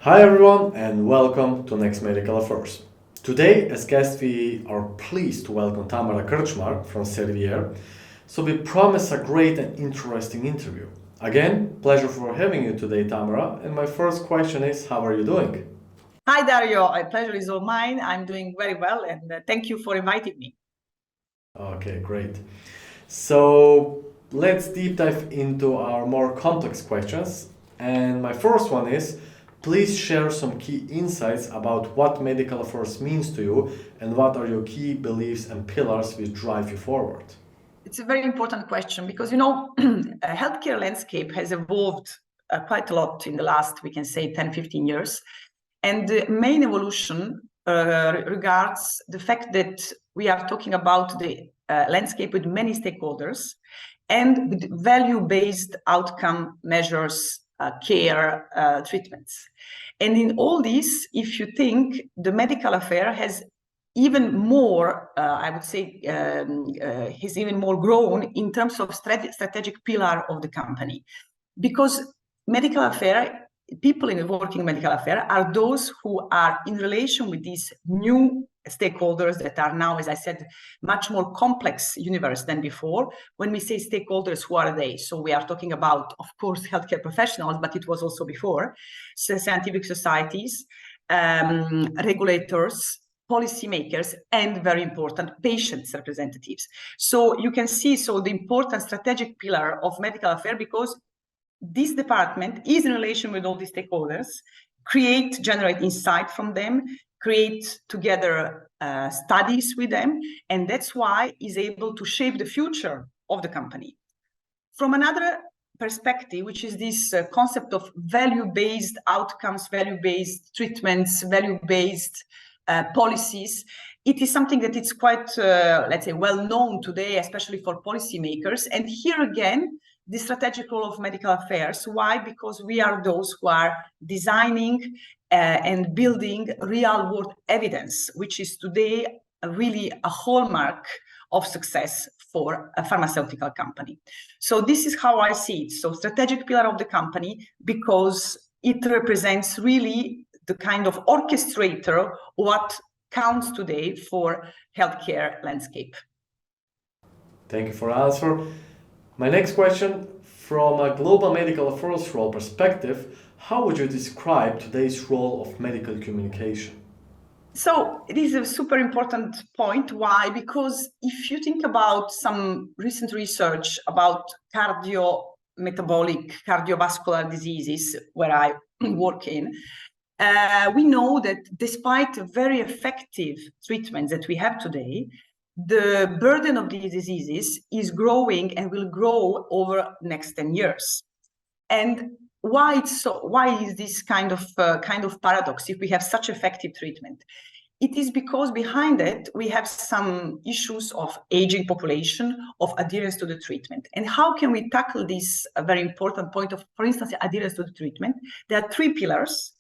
Hi everyone and welcome to Next Medical Affairs. Today as guest we are pleased to welcome Tamara Krcmar from Servier. So we promise a great and interesting interview. Again, pleasure for having you today Tamara, and my first question is how are you doing? Hi, Dario. A pleasure is all mine. I'm doing very well, and thank you for inviting me. Okay, great. So let's deep dive into our more complex questions. And my first one is please share some key insights about what medical affairs means to you and what are your key beliefs and pillars which drive you forward. It's a very important question because, healthcare landscape has evolved quite a lot in the last, we can say, 10, 15 years. And the main evolution regards the fact that we are talking about the landscape with many stakeholders and with value-based outcome measures, care, treatments. And in all this, if you think the medical affair has even more, I would say, has even more grown in terms of strategic pillar of the company. Because medical affair, people in working medical affair are those who are in relation with these new stakeholders that are now, as I said, much more complex universe than before. When we say stakeholders, who are they? So we are talking about, of course, healthcare professionals, but it was also before, so scientific societies, regulators, policymakers, and very important, patients representatives. So you can see the important strategic pillar of medical affair, because this department is in relation with all the stakeholders, generate insight from them, create together studies with them, and that's why is able to shape the future of the company. From another perspective, which is this concept of value-based outcomes, value-based treatments, value-based policies, it is something that it's quite, let's say, well known today, especially for policymakers. And here again, the strategic role of medical affairs. Why? Because we are those who are designing and building real-world evidence, which is today really a hallmark of success for a pharmaceutical company. So this is how I see it. So strategic pillar of the company, because it represents really the kind of orchestrator what counts today for healthcare landscape. Thank you for the answer. My next question, from a global medical affairs role perspective, how would you describe today's role of medical communication? So it is a super important point. Why? Because if you think about some recent research about cardiometabolic, cardiovascular diseases, where I work in, we know that despite very effective treatments that we have today, the burden of these diseases is growing and will grow over the next 10 years. And why it's so? Why is this kind of paradox if we have such effective treatment? It is because behind it, we have some issues of aging population, of adherence to the treatment. And how can we tackle this very important point of, for instance, adherence to the treatment? There are three pillars.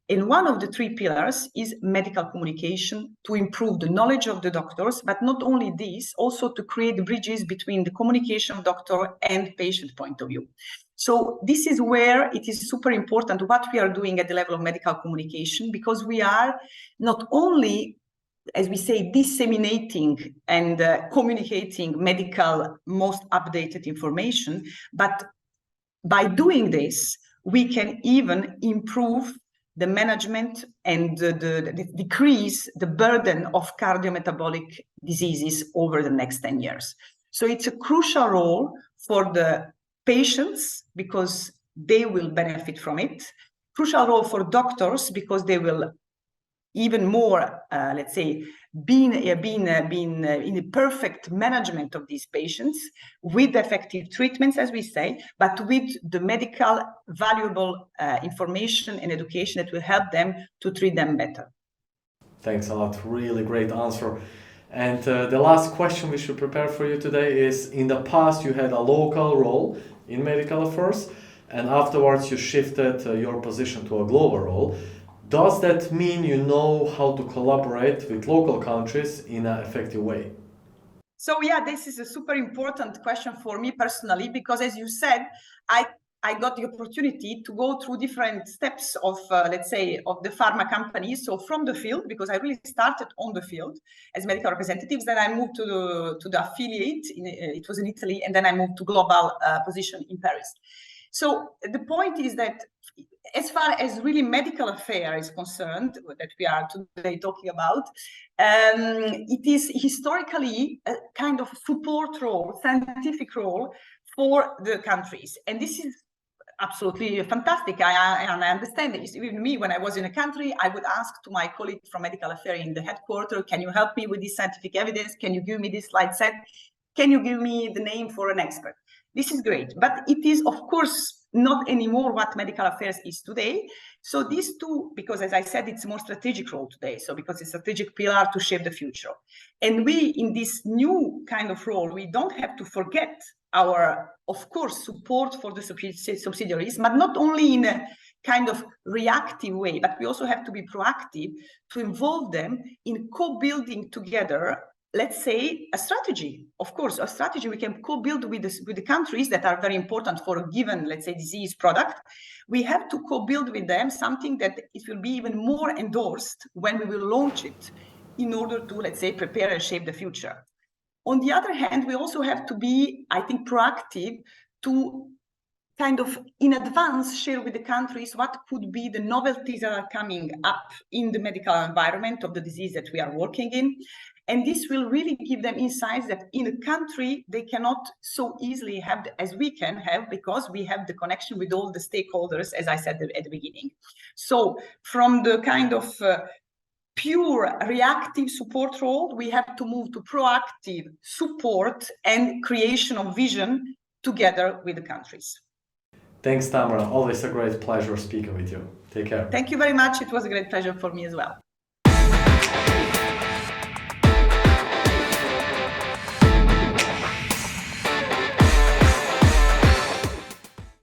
And one of the three pillars is medical communication to improve the knowledge of the doctors, but not only this, also to create bridges between the communication of doctor and patient point of view. So this is where it is super important what we are doing at the level of medical communication, because we are not only, as we say, disseminating and communicating medical most updated information, but by doing this, we can even improve the management and decrease the burden of cardiometabolic diseases over the next 10 years. So it's a crucial role for the patients because they will benefit from it. Crucial role for doctors because they will even more, let's say, being in the perfect management of these patients with effective treatments, as we say, but with the medical valuable information and education that will help them to treat them better. Thanks a lot. Really great answer. And the last question we should prepare for you today is, in the past you had a local role in medical affairs and afterwards you shifted your position to a global role. Does that mean you know how to collaborate with local countries in an effective way? So yeah, this is a super important question for me personally, because as you said, I I got the opportunity to go through different steps of, let's say, of the pharma companies. So from the field, because I really started on the field as medical representatives, then I moved to the affiliate, it was in Italy, and then I moved to global position in Paris. So the point is that as far as really medical affairs is concerned, that we are today talking about, it is historically a kind of support role, scientific role for the countries. And this is absolutely fantastic. I understand that even me, when I was in a country, I would ask to my colleague from medical affairs in the headquarters, can you help me with this scientific evidence? Can you give me this slide set? Can you give me the name for an expert? This is great, but it is, of course, not anymore what medical affairs is today. So these two, because as I said, it's a more strategic role today. So because it's a strategic pillar to shape the future. And we, in this new kind of role, we don't have to forget our, of course, support for the subsidiaries, but not only in a kind of reactive way, but we also have to be proactive to involve them in co-building together, let's say, a strategy. Of course, a strategy we can co-build with the countries that are very important for a given, let's say, disease product. We have to co-build with them something that it will be even more endorsed when we will launch it in order to, let's say, prepare and shape the future. On the other hand, we also have to be, I think, proactive to kind of in advance share with the countries what could be the novelties that are coming up in the medical environment of the disease that we are working in. And this will really give them insights that in a country they cannot so easily have as we can have, because we have the connection with all the stakeholders, as I said at the beginning. So from the kind of pure reactive support role, we have to move to proactive support and creation of vision together with the countries. Thanks, Tamara. Always a great pleasure speaking with you. Take care. Thank you very much. It was a great pleasure for me as well.